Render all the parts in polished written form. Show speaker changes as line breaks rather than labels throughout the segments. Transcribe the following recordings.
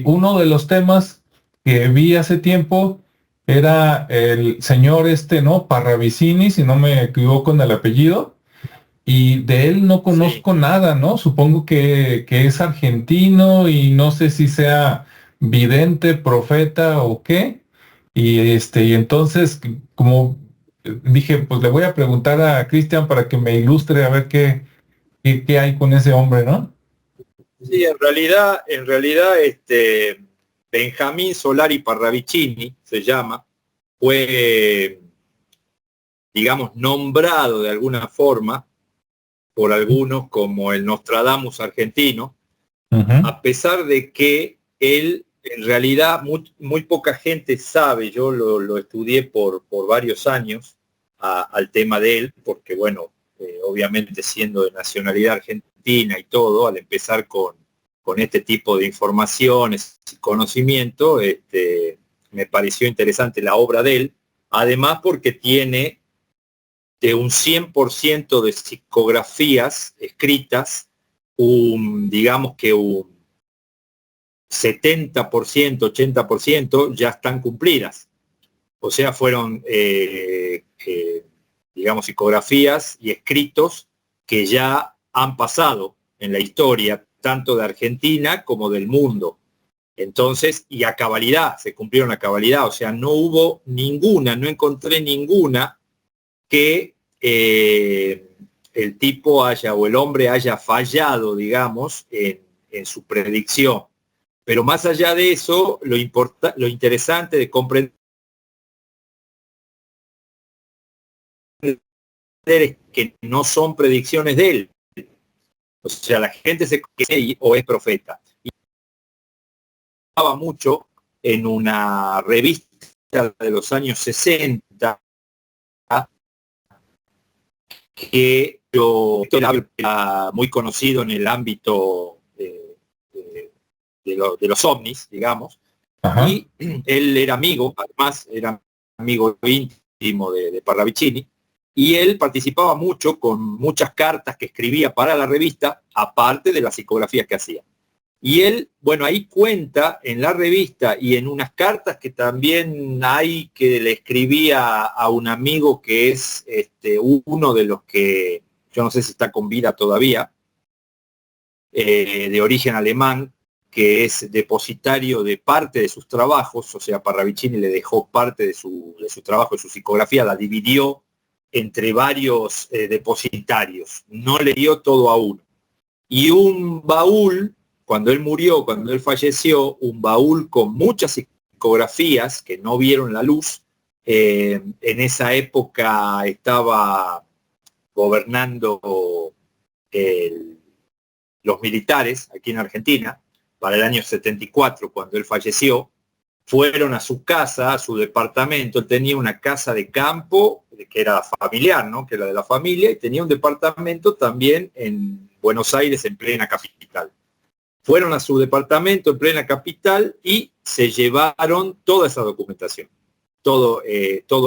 uno de los temas que vi hace tiempo era el señor ¿no? Parravicini, si no me equivoco en el apellido, y de él no
Sí.
conozco nada, ¿no? Supongo que es argentino y no sé si sea vidente, profeta o qué. Y entonces, como dije, pues le voy a preguntar a Cristian para que me ilustre a ver qué hay con ese hombre, ¿no?
Sí, en realidad, Benjamín Solari Parravicini se llama, fue, digamos, nombrado de alguna forma por algunos como el Nostradamus argentino,
Ujú.
a pesar de que él, en realidad, muy poca gente sabe, yo lo estudié por varios años al tema de él, porque bueno, obviamente siendo de nacionalidad argentina y todo, al empezar con este tipo de informaciones y conocimiento, me pareció interesante la obra de él, además porque tiene de un 100% de psicografías escritas, digamos que un 70%, 80% ya están cumplidas. O sea, fueron, digamos, psicografías y escritos que ya han pasado en la historia, tanto de Argentina como del mundo. Entonces, y a cabalidad, se cumplieron a cabalidad. O sea, no hubo ninguna, no encontré ninguna que el tipo haya o el hombre haya fallado, digamos, en su predicción. Pero más allá de eso, lo interesante de comprender es que no son predicciones de él. O sea, la gente se cree o es profeta. Y hablaba mucho en una revista de los años 60 que era muy conocido en el ámbito de los ovnis, digamos,
Ajá.
y él era amigo, además era amigo íntimo de Parravicini, y él participaba mucho con muchas cartas que escribía para la revista, aparte de las psicografías que hacía. Y él, bueno, ahí cuenta en la revista y en unas cartas que también hay que le escribía a un amigo que es uno de los que, yo no sé si está con vida todavía, de origen alemán, que es depositario de parte de sus trabajos, o sea, Parravicini le dejó parte de su trabajo, de su psicografía, la dividió entre varios depositarios, no le dio todo a uno. Y un baúl, cuando él murió, cuando él falleció, un baúl con muchas psicografías que no vieron la luz, en esa época estaba gobernando el los militares aquí en Argentina, para el año 74, cuando él falleció, fueron a su casa, a su departamento. Él tenía una casa de campo, que era familiar, ¿no? Que era de la familia, y tenía un departamento también en Buenos Aires, en plena capital. Fueron a su departamento en plena capital y se llevaron toda esa documentación, todo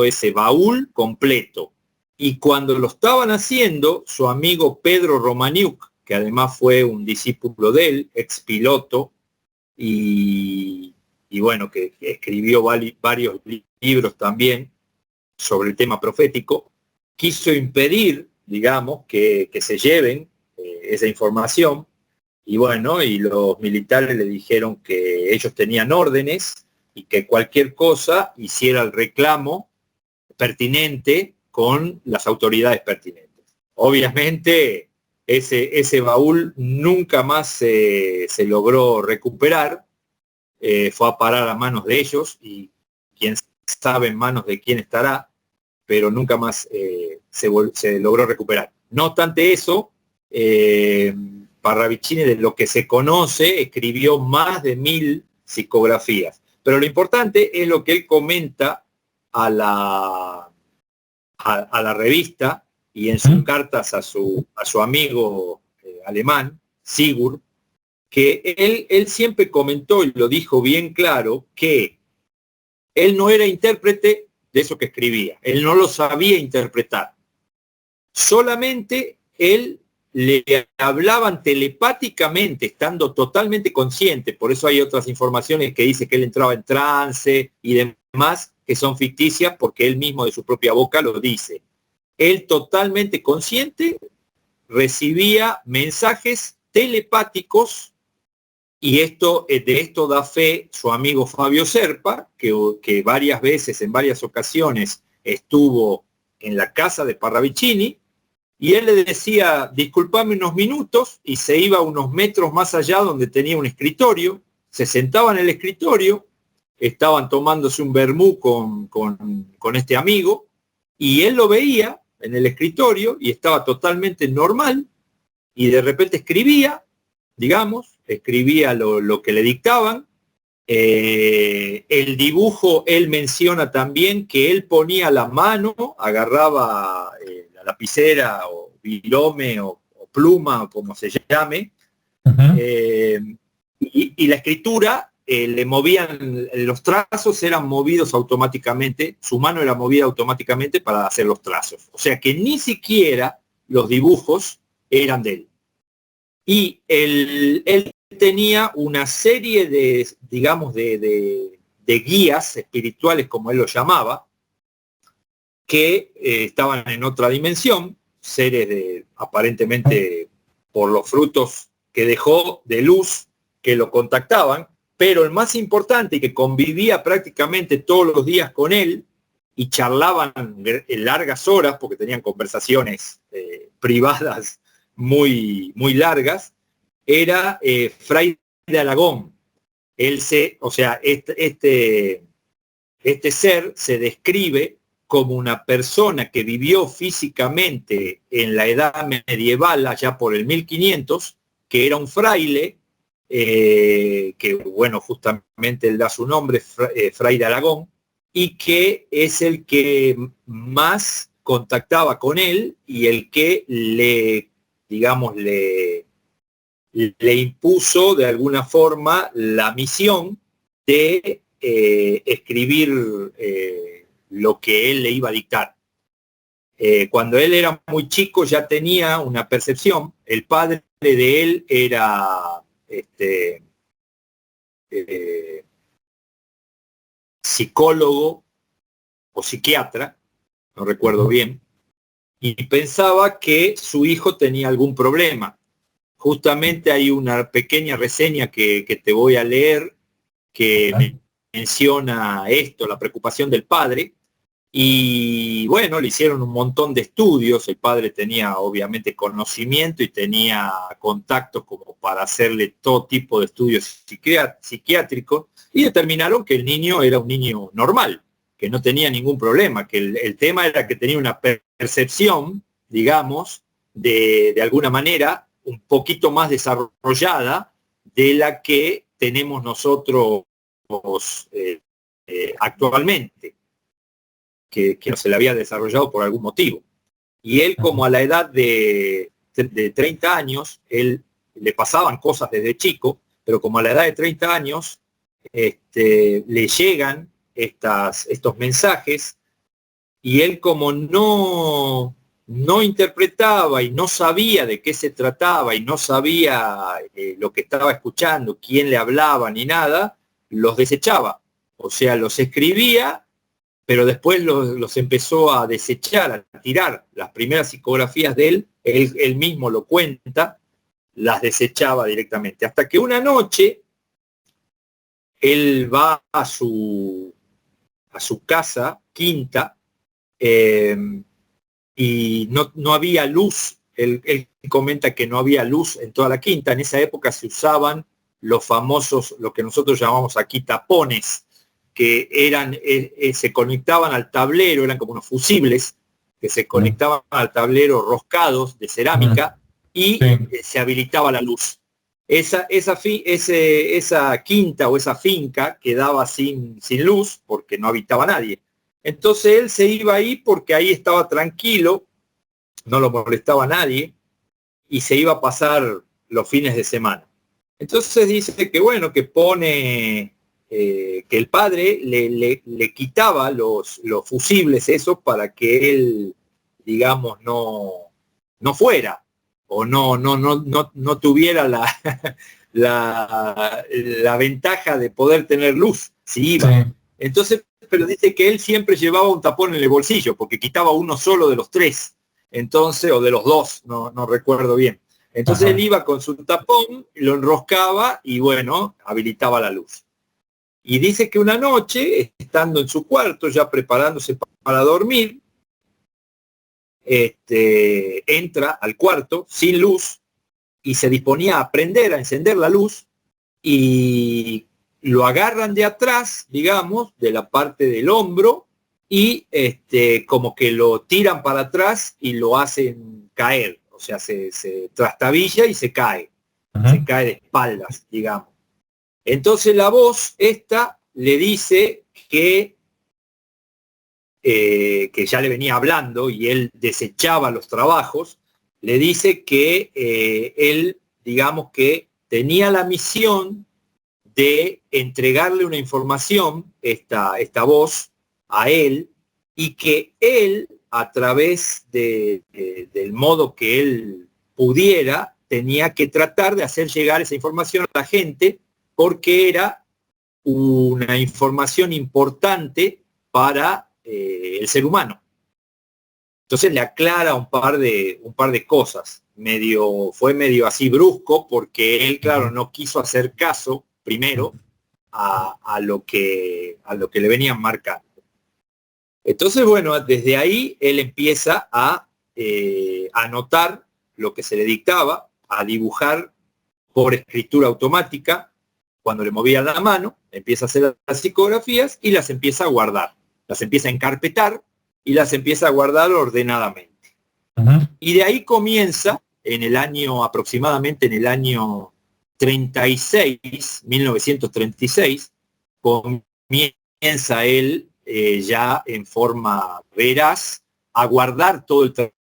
ese baúl completo. Y cuando lo estaban haciendo, su amigo Pedro Romaniuk, que además fue un discípulo de él, ex piloto, y bueno, que escribió varios libros también sobre el tema profético, quiso impedir, digamos, que se lleven esa información. Y bueno, y los militares le dijeron que ellos tenían órdenes y que cualquier cosa hiciera el reclamo pertinente con las autoridades pertinentes. Obviamente, ese baúl nunca más se logró recuperar, fue a parar a manos de ellos y quién sabe en manos de quién estará, pero nunca más se logró recuperar. No obstante eso, Parravicini, de lo que se conoce, escribió más de 1000 psicografías. Pero lo importante es lo que él comenta a la revista y en sus
Ujú.
cartas a su amigo alemán, Sigurd, que él siempre comentó y lo dijo bien claro, que él no era intérprete de eso que escribía, él no lo sabía interpretar. Solamente él le hablaban telepáticamente, estando totalmente consciente. Por eso hay otras informaciones que dice que él entraba en trance y demás, que son ficticias, porque él mismo de su propia boca lo dice. Él totalmente consciente recibía mensajes telepáticos, y de esto da fe su amigo Fabio Serpa, que varias veces, en varias ocasiones, estuvo en la casa de Parravicini, y él le decía, disculpame unos minutos, y se iba unos metros más allá donde tenía un escritorio, se sentaba en el escritorio, estaban tomándose un vermú con este amigo, y él lo veía en el escritorio y estaba totalmente normal, y de repente escribía, escribía lo que le dictaban. El dibujo, él menciona también que él ponía la mano, agarraba la lapicera o virome o pluma, o como se llame, y la escritura le movían, los trazos eran movidos automáticamente, su mano era movida automáticamente para hacer los trazos. O sea que ni siquiera los dibujos eran de él. Y él tenía una serie de, de guías espirituales, como él lo llamaba, que estaban en otra dimensión, seres aparentemente por los frutos que dejó de luz, que lo contactaban, pero el más importante, y que convivía prácticamente todos los días con él, y charlaban en largas horas, porque tenían conversaciones privadas muy, muy largas, era Fray de Aragón. Este ser se describe como una persona que vivió físicamente en la edad medieval, allá por el 1500, que era un fraile, que bueno, justamente él da su nombre, Fray de Aragón, y que es el que más contactaba con él y el que le impuso de alguna forma la misión de escribir lo que él le iba a dictar. Cuando él era muy chico ya tenía una percepción. El padre de él era psicólogo o psiquiatra, no recuerdo bien, y pensaba que su hijo tenía algún problema. Justamente hay una pequeña reseña que te voy a leer que menciona esto, la preocupación del padre. Y bueno, le hicieron un montón de estudios. El padre tenía obviamente conocimiento y tenía contactos como para hacerle todo tipo de estudios psiquiátricos, y determinaron que el niño era un niño normal, que no tenía ningún problema, que el tema era que tenía una percepción, de alguna manera, un poquito más desarrollada de la que tenemos nosotros actualmente, que no se le había desarrollado por algún motivo. Y él, como a la edad de 30 años, él le pasaban cosas desde chico, pero como a la edad de 30 años, le llegan estos mensajes, y él, como no interpretaba y no sabía de qué se trataba y no sabía lo que estaba escuchando, quién le hablaba ni nada, los desechaba. O sea, los escribía, pero después los empezó a desechar, a tirar. Las primeras psicografías de él mismo lo cuenta, las desechaba directamente. Hasta que una noche él va a su casa, quinta, y no había luz. Él comenta que no había luz en toda la quinta. En esa época se usaban los famosos, lo que nosotros llamamos aquí tapones, que se conectaban al tablero, eran como unos fusibles, que se conectaban al tablero roscados de cerámica, y se habilitaba la luz. Esa quinta o esa finca quedaba sin luz porque no habitaba nadie. Entonces él se iba ahí porque ahí estaba tranquilo, no lo molestaba a nadie, y se iba a pasar los fines de semana. Entonces dice que bueno, que pone que el padre le quitaba los fusibles esos para que él, no fuera. o no tuviera la ventaja de poder tener luz, si iba.
Sí.
Entonces, pero dice que él siempre llevaba un tapón en el bolsillo, porque quitaba uno solo de los tres, entonces, o de los dos, no recuerdo bien. Entonces
Ajá.
él iba con su tapón, lo enroscaba y bueno, habilitaba la luz. Y dice que una noche, estando en su cuarto, ya preparándose para dormir, entra al cuarto sin luz y se disponía a prender, a encender la luz, y lo agarran de atrás, digamos, de la parte del hombro, y como que lo tiran para atrás y lo hacen caer, o sea, se trastabilla y se cae
Ajá.
de espaldas, digamos. Entonces la voz esta le dice que ya le venía hablando y él desechaba los trabajos, le dice que él, digamos que tenía la misión de entregarle una información, esta voz, a él, y que él, a través del modo que él pudiera, tenía que tratar de hacer llegar esa información a la gente, porque era una información importante para el ser humano. Entonces le aclara un par de cosas. Fue medio así brusco, porque él, claro, no quiso hacer caso primero a lo que le venían marcando. Entonces, bueno, desde ahí él empieza a anotar lo que se le dictaba, a dibujar por escritura automática. Cuando le movía la mano, empieza a hacer las psicografías y las empieza a guardar. Las empieza a encarpetar y las empieza a guardar ordenadamente.
Ajá.
Y de ahí comienza, aproximadamente en el año 36, 1936, comienza él ya en forma veraz a guardar todo el trabajo.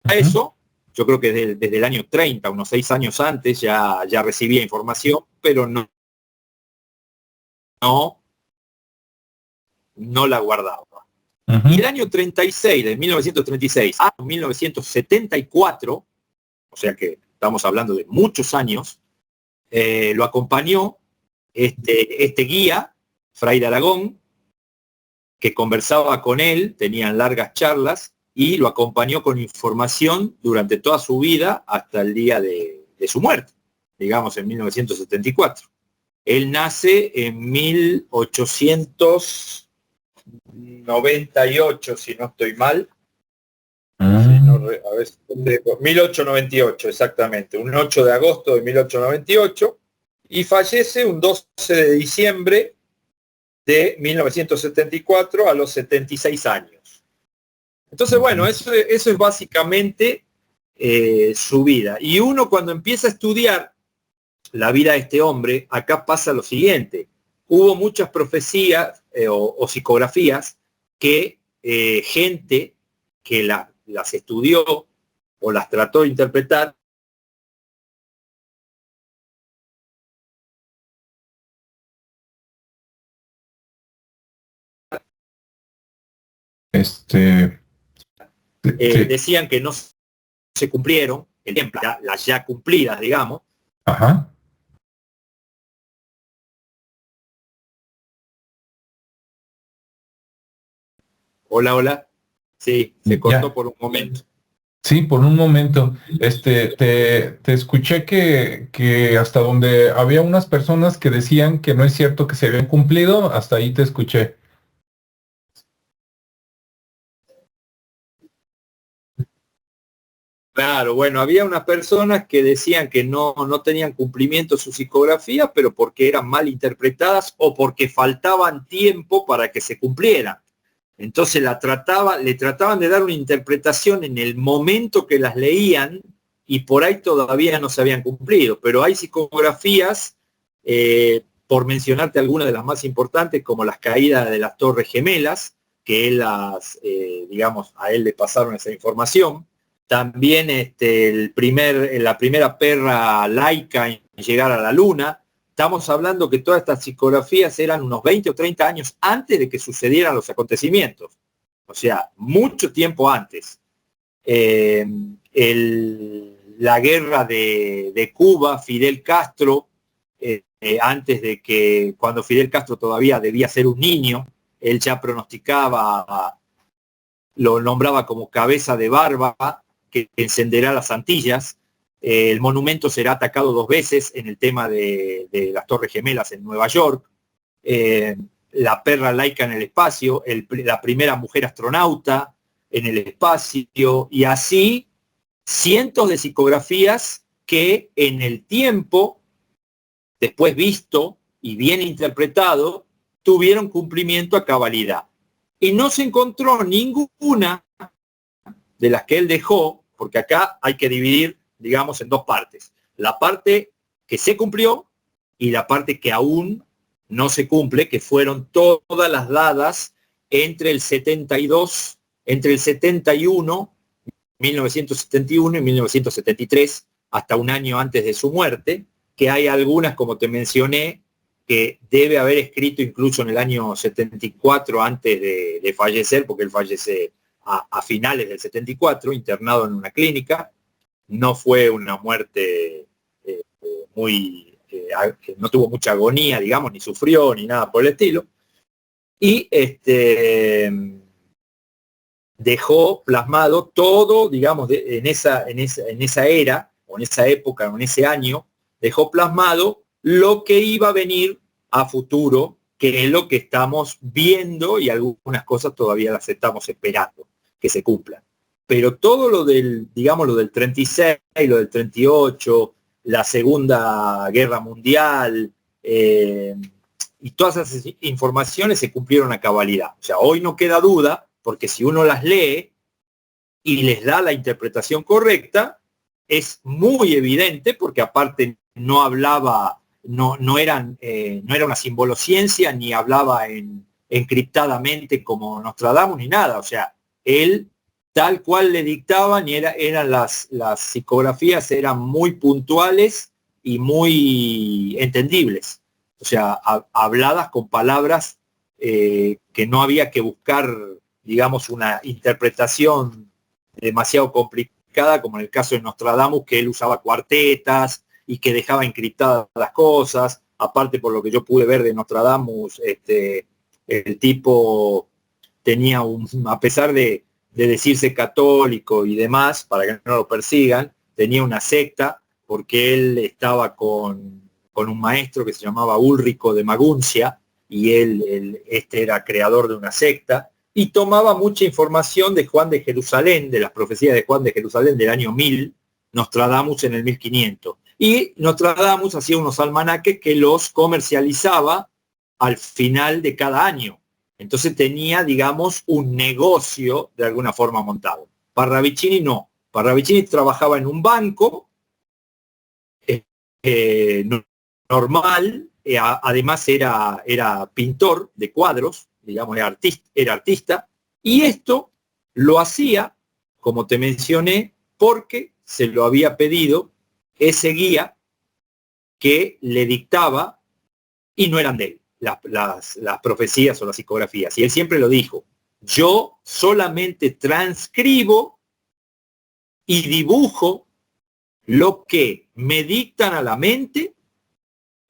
Eso, yo creo que desde el año 30, unos 6 años antes, ya recibía información, pero no la guardaba. Y el año 36, de 1936 a 1974, o sea que estamos hablando de muchos años, lo acompañó este guía, Fray de Aragón, que conversaba con él, tenían largas charlas, y lo acompañó con información durante toda su vida hasta el día de su muerte, digamos en 1974. Él nace en 1898, si no estoy mal. Si no, a ver, 1898, exactamente, un 8 de agosto de 1898, y fallece un 12 de diciembre de 1974 a los 76 años. Entonces, bueno, eso es básicamente su vida. Y uno, cuando empieza a estudiar la vida de este hombre, acá pasa lo siguiente. Hubo muchas profecías o psicografías que gente que las estudió o las trató de interpretar, decían que no se cumplieron, las ya cumplidas, digamos.
Ajá.
Hola, hola. Sí, se cortó
Ya.
por un momento.
Sí, por un momento. Te escuché que hasta donde había unas personas que decían que no es cierto que se habían cumplido, hasta ahí te escuché.
Claro, bueno, había unas personas que decían que no tenían cumplimiento su psicografía, pero porque eran mal interpretadas o porque faltaban tiempo para que se cumplieran. Entonces le trataban de dar una interpretación en el momento que las leían, y por ahí todavía no se habían cumplido. Pero hay psicografías, por mencionarte algunas de las más importantes, como las caídas de las Torres Gemelas, que él digamos, a él le pasaron esa información. También la primera perra laica en llegar a la Luna. Estamos hablando que todas estas psicografías eran unos 20 o 30 años antes de que sucedieran los acontecimientos. O sea, mucho tiempo antes. la guerra de Cuba, Fidel Castro, antes de que, cuando Fidel Castro todavía debía ser un niño, él ya pronosticaba, lo nombraba como cabeza de barba, que encenderá las Antillas. El monumento será atacado 2 veces en el tema de las Torres Gemelas en Nueva York. La perra laica en el espacio, la primera mujer astronauta en el espacio, y así cientos de psicografías que en el tiempo, después visto y bien interpretado, tuvieron cumplimiento a cabalidad. Y no se encontró ninguna de las que él dejó, porque acá hay que dividir, digamos, en 2 partes. La parte que se cumplió y la parte que aún no se cumple, que fueron todas las dadas entre el 72, entre el 71, 1971 y 1973, hasta un año antes de su muerte, que hay algunas, como te mencioné, que debe haber escrito incluso en el año 74 antes de fallecer, porque él fallece a finales del 74, internado en una clínica. No fue una muerte no tuvo mucha agonía, digamos, ni sufrió, ni nada por el estilo. Y dejó plasmado todo, digamos, en esa era, o en esa época, o en ese año, dejó plasmado lo que iba a venir a futuro, que es lo que estamos viendo, y algunas cosas todavía las estamos esperando que se cumplan. Pero todo lo del, digamos, lo del 36, lo del 38, la Segunda Guerra Mundial, y todas esas informaciones se cumplieron a cabalidad. O sea, hoy no queda duda, porque si uno las lee y les da la interpretación correcta, es muy evidente, porque aparte no hablaba, no era una simbolociencia, ni hablaba encriptadamente como Nostradamus, ni nada. O sea, él tal cual le dictaban, y eran las psicografías eran muy puntuales y muy entendibles. O sea, habladas con palabras que no había que buscar, digamos, una interpretación demasiado complicada, como en el caso de Nostradamus, que él usaba cuartetas y que dejaba encriptadas las cosas. Aparte, por lo que yo pude ver de Nostradamus, el tipo tenía a pesar de decirse católico y demás, para que no lo persigan, tenía una secta, porque él estaba con un maestro que se llamaba Ulrico de Maguncia, y él era creador de una secta, y tomaba mucha información de Juan de Jerusalén, de las profecías de Juan de Jerusalén del año 1000, Nostradamus en el 1500. Y Nostradamus hacía unos almanaques que los comercializaba al final de cada año. Entonces tenía, digamos, un negocio de alguna forma montado. Parravicini no. Parravicini trabajaba en un banco normal, además era pintor de cuadros, digamos, era artista, y esto lo hacía, como te mencioné, porque se lo había pedido ese guía que le dictaba, y no eran de él, las profecías o las psicografías. Y él siempre lo dijo: yo solamente transcribo y dibujo lo que me dictan a la mente,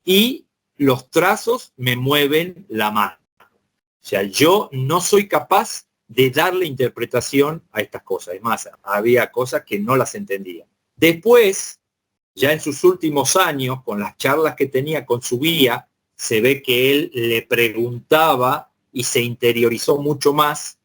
y los trazos me mueven la mano. O sea, yo no soy capaz de darle interpretación a estas cosas. Es más, había cosas que no las entendía. Después, ya en sus últimos años, con las charlas que tenía con su guía, se ve que él le preguntaba y se interiorizó mucho más,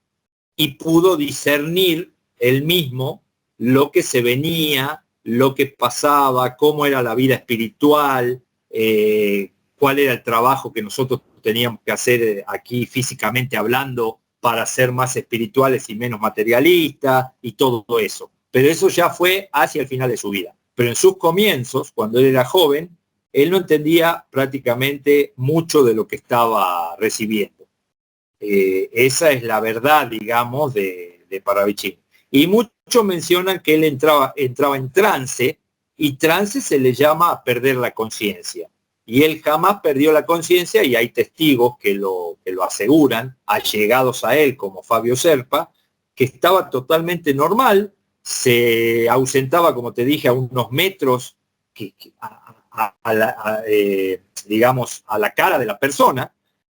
y pudo discernir él mismo lo que se venía, lo que pasaba, cómo era la vida espiritual, cuál era el trabajo que nosotros teníamos que hacer aquí físicamente hablando para ser más espirituales y menos materialistas, y todo eso. Pero eso ya fue hacia el final de su vida. Pero en sus comienzos, cuando él era joven, él no entendía prácticamente mucho de lo que estaba recibiendo. Esa es la verdad, digamos, de Parravicini. Y muchos mencionan que él entraba en trance, y trance se le llama perder la conciencia. Y él jamás perdió la conciencia, y hay testigos que lo aseguran, allegados a él, como Fabio Serpa, que estaba totalmente normal, se ausentaba, como te dije, a unos metros, digamos, a la cara de la persona,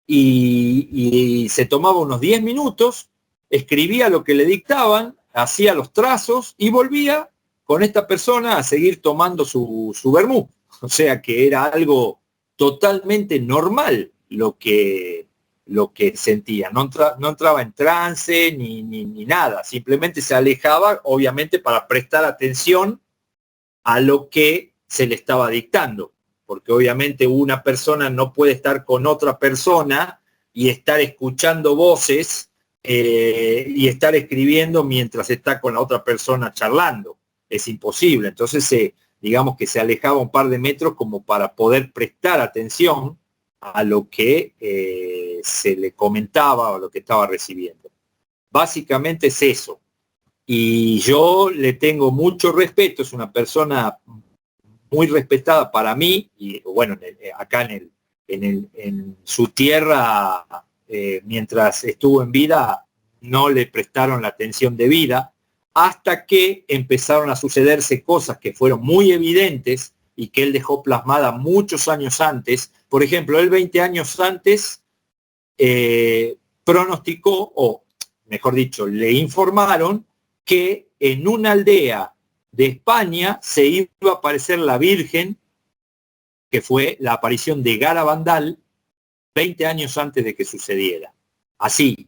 y se tomaba unos 10 minutos, escribía lo que le dictaban, hacía los trazos y volvía con esta persona a seguir tomando su vermú. O sea que era algo totalmente normal lo que sentía. No entraba en trance ni nada, simplemente se alejaba, obviamente, para prestar atención a lo que se le estaba dictando, porque obviamente una persona no puede estar con otra persona y estar escuchando voces y estar escribiendo mientras está con la otra persona charlando. Es imposible. Entonces, digamos que se alejaba un par de metros como para poder prestar atención a lo que se le comentaba o lo que estaba recibiendo. Básicamente es eso. Y yo le tengo mucho respeto, es una persona muy respetada para mí, y bueno, acá en su tierra, mientras estuvo en vida, no le prestaron la atención debida, hasta que empezaron a sucederse cosas que fueron muy evidentes y que él dejó plasmada muchos años antes. Por ejemplo, él 20 años antes pronosticó, o mejor dicho, le informaron que en una aldea de España se iba a aparecer la Virgen, que fue la aparición de Garabandal 20 años antes de que sucediera. Así,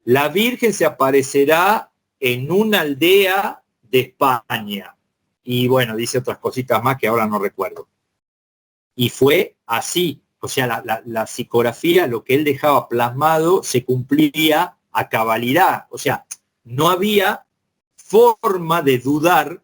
la Virgen se aparecerá en una aldea de España. Y bueno, dice otras cositas más que ahora no recuerdo. Y fue así. O sea, la psicografía, lo que él dejaba plasmado, se cumplía a cabalidad. O sea, no había forma de dudar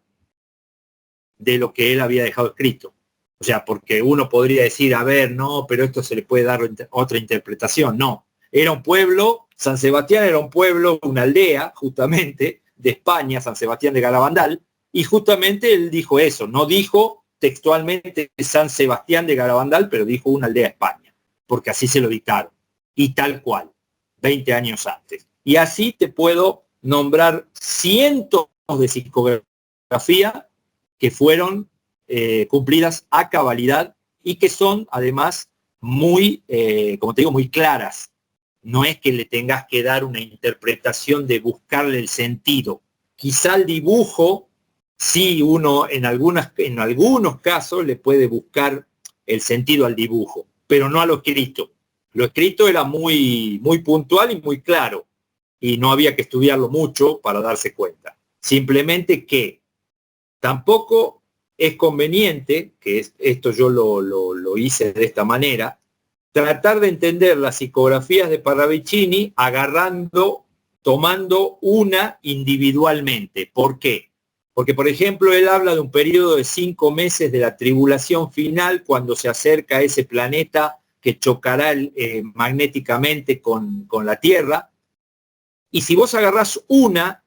de lo que él había dejado escrito. O sea, porque uno podría decir, a ver, no, pero esto se le puede dar otra interpretación. No, era un pueblo, San Sebastián era un pueblo, una aldea, justamente, de España, San Sebastián de Garabandal, y justamente él dijo eso, no dijo textualmente San Sebastián de Garabandal, pero dijo una aldea de España, porque así se lo dictaron, y tal cual, 20 años antes. Y así te puedo nombrar cientos de psicografía que fueron cumplidas a cabalidad y que son además muy, como te digo, muy claras. No es que le tengas que dar una interpretación de buscarle el sentido. Quizá el dibujo, sí, uno en algunos casos le puede buscar el sentido al dibujo, pero no a lo escrito. Lo escrito era muy, muy puntual y muy claro, y no había que estudiarlo mucho para darse cuenta. Simplemente que tampoco es conveniente, que esto yo lo hice de esta manera, tratar de entender las psicografías de Parravicini tomando una individualmente. ¿Por qué? Porque, por ejemplo, él habla de un periodo de 5 meses de la tribulación final cuando se acerca a ese planeta que chocará magnéticamente con la Tierra. Y si vos agarrás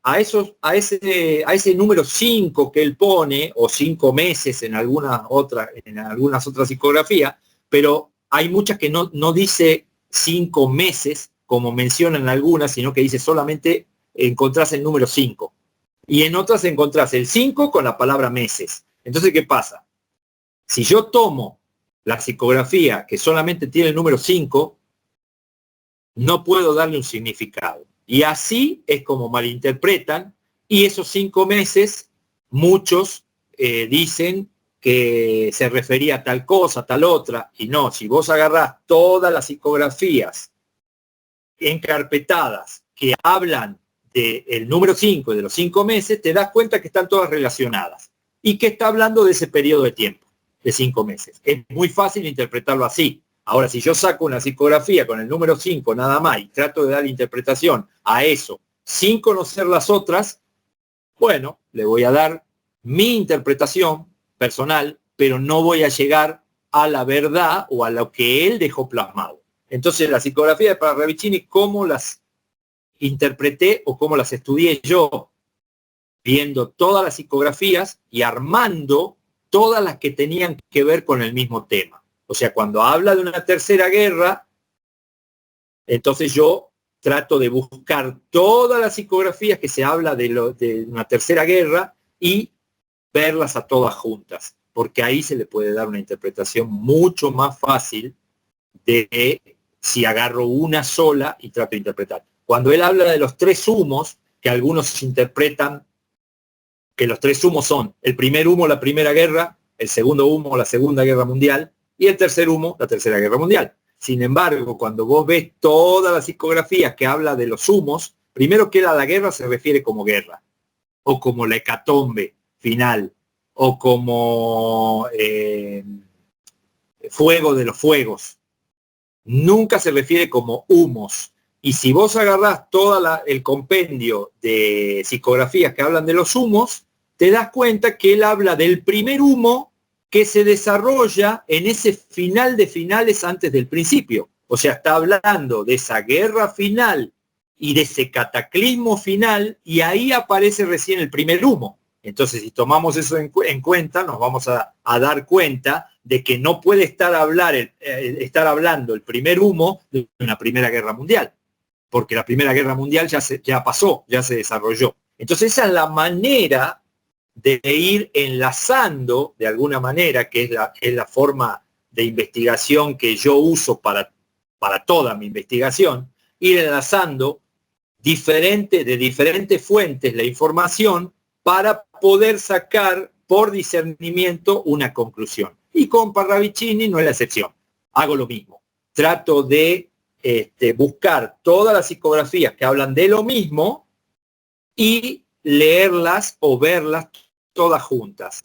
a ese número 5 que él pone, o 5 meses en algunas otras psicografías, pero hay muchas que no dice 5 meses, como mencionan algunas, sino que dice solamente encontrás el número 5. Y en otras encontrás el 5 con la palabra meses. Entonces, ¿qué pasa? Si yo tomo la psicografía que solamente tiene el número 5, no puedo darle un significado. Y así es como malinterpretan, y esos 5 meses, muchos dicen que se refería a tal cosa, tal otra, y no, si vos agarrás todas las psicografías encarpetadas que hablan del número 5 y de los 5 meses, te das cuenta que están todas relacionadas, y que está hablando de ese periodo de tiempo, de 5 meses. Es muy fácil interpretarlo así. Ahora, si yo saco una psicografía con el número 5 nada más y trato de dar interpretación a eso sin conocer las otras, bueno, le voy a dar mi interpretación personal, pero no voy a llegar a la verdad o a lo que él dejó plasmado. Entonces, la psicografía de Parravicini, ¿cómo las interpreté o cómo las estudié yo? Viendo todas las psicografías y armando todas las que tenían que ver con el mismo tema. O sea, cuando habla de una tercera guerra, entonces yo trato de buscar todas las psicografías que se habla de una tercera guerra y verlas a todas juntas, porque ahí se le puede dar una interpretación mucho más fácil de si agarro una sola y trato de interpretar. Cuando él habla de los tres humos, que algunos interpretan que los tres humos son el primer humo, la Primera Guerra, el segundo humo, la Segunda Guerra Mundial, y el tercer humo, la Tercera Guerra Mundial. Sin embargo, cuando vos ves todas las psicografías que habla de los humos, primero que la guerra se refiere como guerra, o como la hecatombe final, o como fuego de los fuegos. Nunca se refiere como humos. Y si vos agarrás todo el compendio de psicografías que hablan de los humos, te das cuenta que él habla del primer humo que se desarrolla en ese final de finales antes del principio. O sea, está hablando de esa guerra final y de ese cataclismo final, y ahí aparece recién el primer humo. Entonces, si tomamos eso en cuenta, nos vamos a dar cuenta de que no puede estar hablando el primer humo de una Primera Guerra Mundial, porque la Primera Guerra Mundial ya pasó, ya se desarrolló. Entonces, esa es la manera de ir enlazando, de alguna manera, que es la forma de investigación que yo uso para toda mi investigación, ir enlazando de diferentes fuentes la información para poder sacar por discernimiento una conclusión. Y con Parravicini no es la excepción. Hago lo mismo. Trato de buscar todas las psicografías que hablan de lo mismo y leerlas o verlas todas juntas.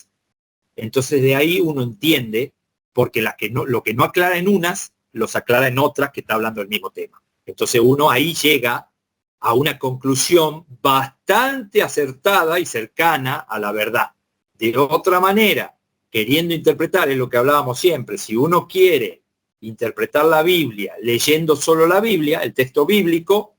Entonces de ahí uno entiende, porque lo que no aclara en unas, los aclara en otras que está hablando del mismo tema. Entonces uno ahí llega a una conclusión bastante acertada y cercana a la verdad. De otra manera, queriendo interpretar, es lo que hablábamos siempre, si uno quiere interpretar la Biblia leyendo solo la Biblia, el texto bíblico,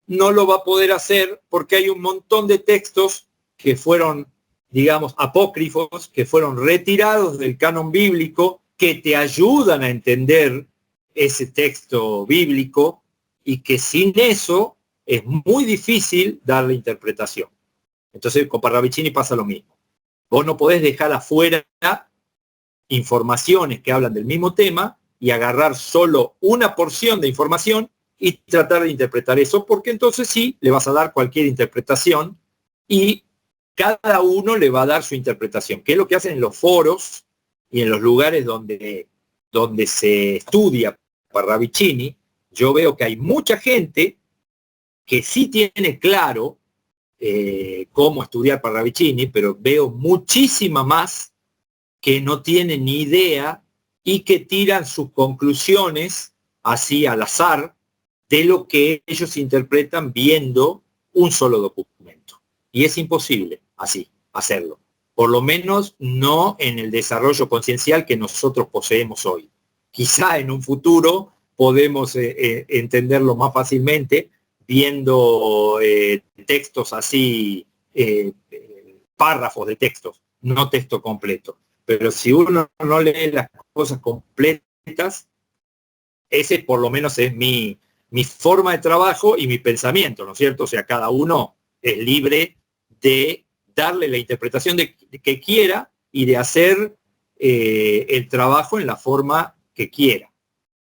no lo va a poder hacer porque hay un montón de textos que fueron, digamos, apócrifos, que fueron retirados del canon bíblico, que te ayudan a entender ese texto bíblico y que sin eso es muy difícil darle interpretación. Entonces con Parravicini pasa lo mismo. Vos no podés dejar afuera informaciones que hablan del mismo tema y agarrar solo una porción de información y tratar de interpretar eso, porque entonces sí, le vas a dar cualquier interpretación y cada uno le va a dar su interpretación, que es lo que hacen en los foros y en los lugares donde se estudia Parravicini. Yo veo que hay mucha gente que sí tiene claro cómo estudiar Parravicini, pero veo muchísima más que no tienen ni idea y que tiran sus conclusiones así al azar de lo que ellos interpretan viendo un solo documento. Y es imposible así hacerlo. Por lo menos no en el desarrollo conciencial que nosotros poseemos hoy. Quizá en un futuro podemos entenderlo más fácilmente viendo textos así, párrafos de textos, no texto completo. Pero si uno no lee las cosas completas, ese por lo menos es mi forma de trabajo y mi pensamiento, ¿no es cierto? O sea, cada uno es libre de darle la interpretación que quiera y de hacer el trabajo en la forma que quiera.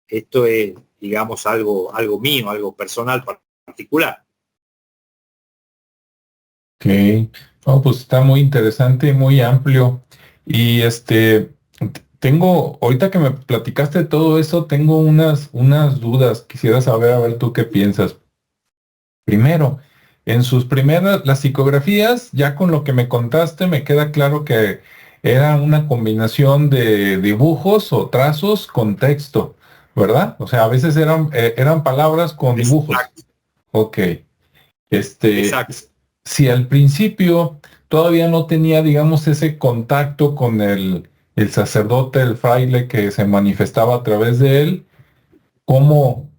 Esto es, digamos, algo mío, algo personal, particular.
Ok, oh, pues está muy interesante y muy amplio. Y ahorita que me platicaste todo eso, tengo unas dudas. Quisiera saber, a ver tú qué piensas. Primero, en sus primeras, las psicografías, ya con lo que me contaste, me queda claro que era una combinación de dibujos o trazos con texto, ¿verdad? O sea, a veces eran palabras con dibujos.
Exacto.
Ok.
Exacto.
Si al principio todavía no tenía, digamos, ese contacto con el sacerdote, el fraile que se manifestaba a través de él, ¿cómo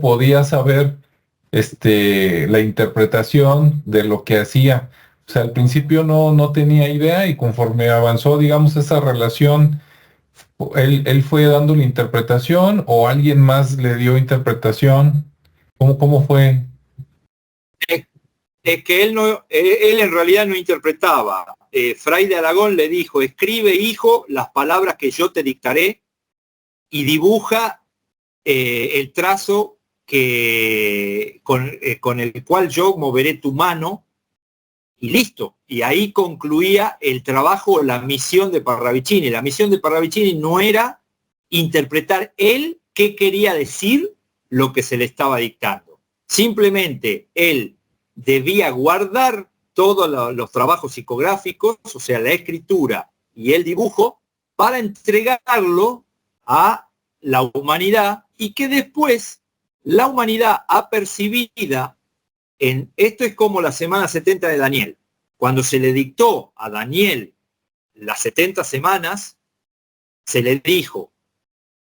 podía saber la interpretación de lo que hacía? O sea, al principio no tenía idea y conforme avanzó, digamos, esa relación, él fue dando la interpretación o alguien más le dio interpretación. ¿Cómo fue?
Es que él en realidad no interpretaba. Fray de Aragón le dijo, escribe, hijo, las palabras que yo te dictaré y dibuja el trazo con el cual yo moveré tu mano y listo. Y ahí concluía el trabajo, la misión de Parravicini. La misión de Parravicini no era interpretar él qué quería decir lo que se le estaba dictando. Simplemente él debía guardar todos los trabajos psicográficos, o sea, la escritura y el dibujo, para entregarlo a la humanidad y que después la humanidad apercibida esto es como la semana 70 de Daniel. Cuando se le dictó a Daniel las 70 semanas, se le dijo,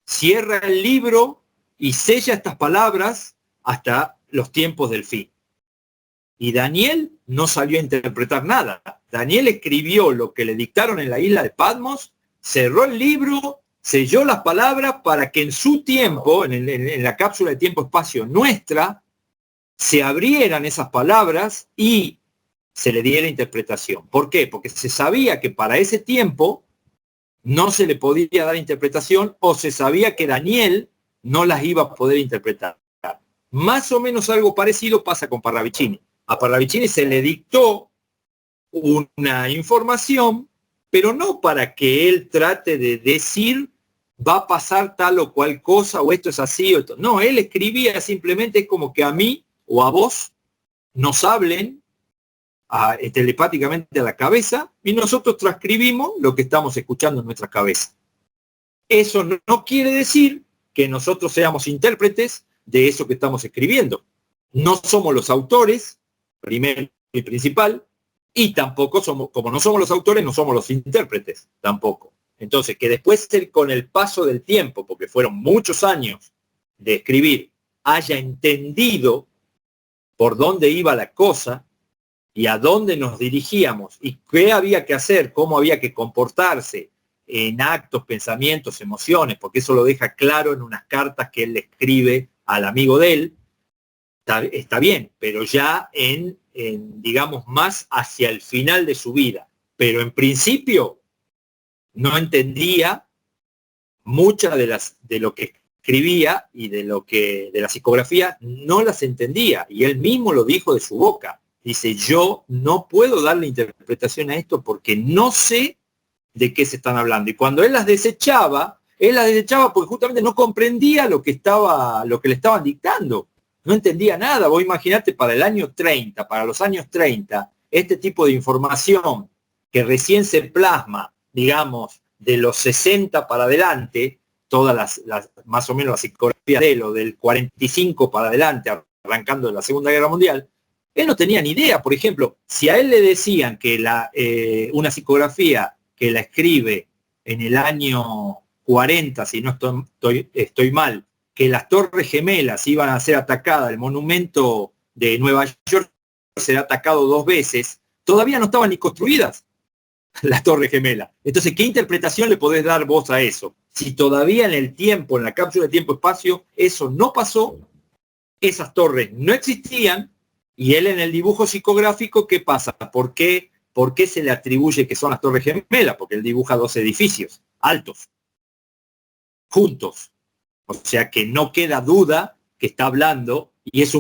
cierra el libro y sella estas palabras hasta los tiempos del fin. Y Daniel no salió a interpretar nada. Daniel escribió lo que le dictaron en la isla de Patmos, cerró el libro, selló las palabras para que en su tiempo, en la cápsula de tiempo-espacio nuestra, se abrieran esas palabras y se le diera interpretación. ¿Por qué? Porque se sabía que para ese tiempo no se le podía dar interpretación o se sabía que Daniel no las iba a poder interpretar. Más o menos algo parecido pasa con Parravicini. A Parravicini se le dictó una información, pero no para que él trate de decir va a pasar tal o cual cosa o esto es así o esto. No, él escribía simplemente como que a mí o a vos nos hablen telepáticamente a la cabeza y nosotros transcribimos lo que estamos escuchando en nuestra cabeza. Eso no quiere decir que nosotros seamos intérpretes de eso que estamos escribiendo. No somos los autores, primero y principal, y tampoco somos, como no somos los autores, no somos los intérpretes, tampoco. Entonces, que después con el paso del tiempo, porque fueron muchos años de escribir, haya entendido por dónde iba la cosa y a dónde nos dirigíamos y qué había que hacer, cómo había que comportarse en actos, pensamientos, emociones, porque eso lo deja claro en unas cartas que él le escribe al amigo de él, está bien, pero ya digamos, más hacia el final de su vida. Pero en principio no entendía muchas de lo que escribía y de la psicografía, no las entendía. Y él mismo lo dijo de su boca. Dice, yo no puedo darle interpretación a esto porque no sé de qué se están hablando. Y cuando él las desechaba porque justamente no comprendía lo que le estaban dictando. No entendía nada. Vos imaginate para el año 30, para los años 30, este tipo de información que recién se plasma, digamos, de los 60 para adelante, todas más o menos la psicografía de él, o del 45 para adelante, arrancando de la Segunda Guerra Mundial, él no tenía ni idea. Por ejemplo, si a él le decían que una psicografía que la escribe en el año 40, si no estoy mal, que las Torres Gemelas iban a ser atacadas, el monumento de Nueva York será atacado 2 veces, todavía no estaban ni construidas las Torres Gemelas. Entonces, ¿qué interpretación le podés dar vos a eso? Si todavía en el tiempo, en la cápsula de tiempo-espacio, eso no pasó, esas torres no existían, y él en el dibujo psicográfico, ¿qué pasa? ¿Por qué se le atribuye que son las Torres Gemelas? Porque él dibuja 2 edificios altos, juntos. O sea que no queda duda que está hablando, y es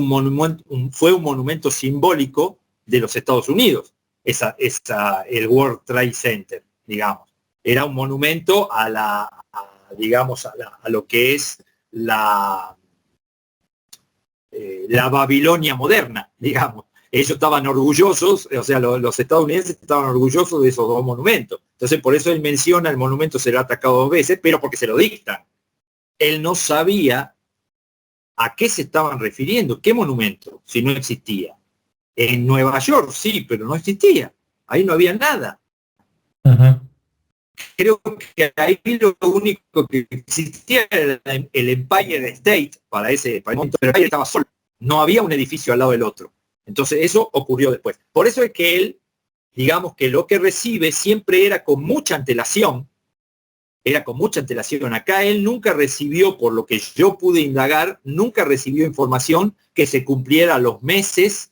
fue un monumento simbólico de los Estados Unidos, el World Trade Center, digamos. Era un monumento a lo que es la Babilonia moderna, digamos. Ellos estaban orgullosos, o sea, los estadounidenses estaban orgullosos de esos 2 monumentos. Entonces, por eso él menciona el monumento será atacado 2 veces, pero porque se lo dictan. Él no sabía a qué se estaban refiriendo, qué monumento, si no existía. En Nueva York sí, pero no existía. Ahí no había nada.
Uh-huh.
Creo que ahí lo único que existía era el Empire State para el momento, pero ahí estaba solo. No había un edificio al lado del otro. Entonces eso ocurrió después. Por eso es que él, digamos que lo que recibe siempre era con mucha antelación, era con mucha antelación. Acá él nunca recibió, por lo que yo pude indagar, nunca recibió información que se cumpliera a los meses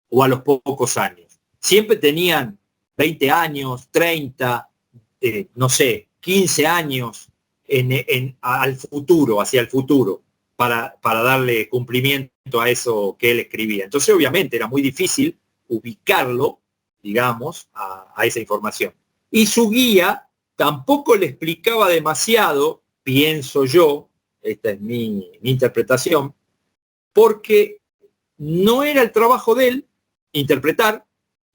o a los pocos años. Siempre tenían 20 años, 30, no sé, 15 años al futuro, hacia el futuro, para darle cumplimiento a eso que él escribía. Entonces, obviamente, era muy difícil ubicarlo, digamos, a esa información. Y su guía tampoco le explicaba demasiado, pienso yo, esta es mi interpretación, porque no era el trabajo de él interpretar,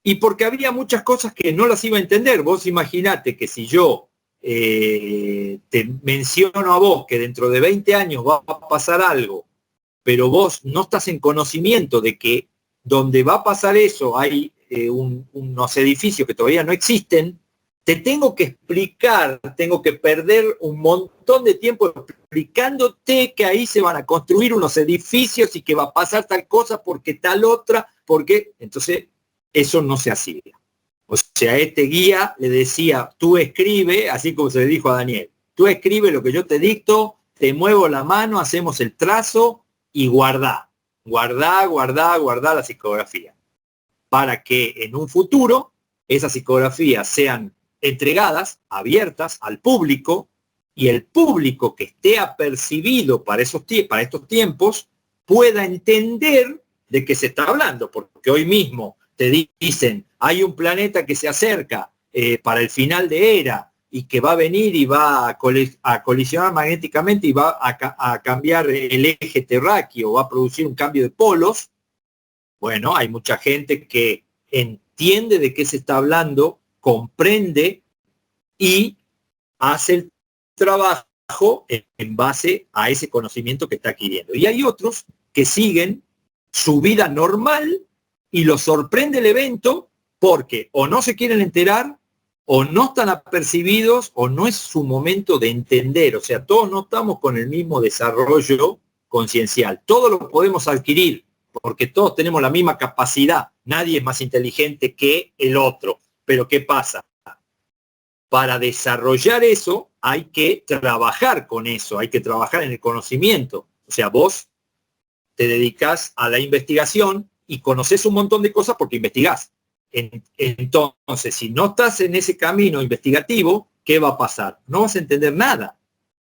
y porque había muchas cosas que no las iba a entender. Vos imaginate que si yo te menciono a vos que dentro de 20 años va a pasar algo, pero vos no estás en conocimiento de que donde va a pasar eso hay unos edificios que todavía no existen, te tengo que explicar, tengo que perder un montón de tiempo explicándote que ahí se van a construir unos edificios y que va a pasar tal cosa porque tal otra, porque entonces eso no se hacía. O sea, este guía le decía, tú escribe, así como se le dijo a Daniel, tú escribe lo que yo te dicto, te muevo la mano, hacemos el trazo y guardá la psicografía, para que en un futuro esas psicografías sean entregadas, abiertas al público, y el público que esté apercibido para estos tiempos pueda entender de qué se está hablando, porque hoy mismo te dicen, hay un planeta que se acerca para el final de era y que va a venir y va a colisionar magnéticamente y va a cambiar el eje terráqueo, va a producir un cambio de polos. Bueno, hay mucha gente que entiende de qué se está hablando, comprende y hace el trabajo en base a ese conocimiento que está adquiriendo. Y hay otros que siguen su vida normal y los sorprende el evento porque o no se quieren enterar, o no están apercibidos, o no es su momento de entender. O sea, todos no estamos con el mismo desarrollo conciencial. Todos lo podemos adquirir, porque todos tenemos la misma capacidad. Nadie es más inteligente que el otro. Pero ¿qué pasa? Para desarrollar eso hay que trabajar con eso, hay que trabajar en el conocimiento. O sea, vos te dedicas a la investigación y conoces un montón de cosas porque investigás. Entonces, si no estás en ese camino investigativo, ¿qué va a pasar? No vas a entender nada.